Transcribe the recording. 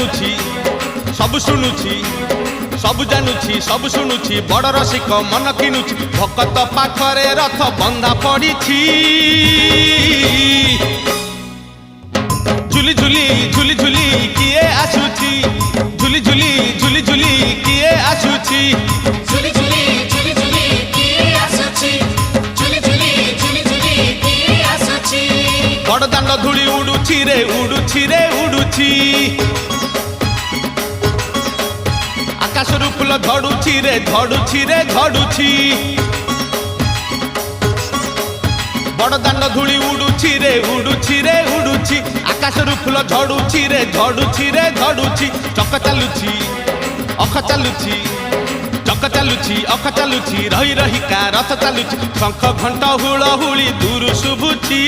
जानुछि सब शुणुछि सब जानुछि सब शुणुछि बड़ रसिक मन किनुछि भकत पाखरे रथ बंधा पड़िछि झुली झुली झुली झुली किए आसुछि झुली झुली झुली झुली किए आसुछि झुली झुली झुली झुली किए आसुछि झुली झुली झुली झुली किए आसुछि बड़ दांड धूली उडुछि रे उडुछि रे उडुछि आकाशरू फूल झड़ुछि रे झड़ुछि रे झड़ुछि बड़ दांड धूली उडुछि रे उडुछि रे उडुछि आकाशरू फूल झड़ुछि रे झड़ुछि रे झड़ुछि चक चालुछि अख चालुछि चक चालुछि अख चालुछि रही रही का रथ चालुछि शंख घंट हुलहुली दूर शुभुछि।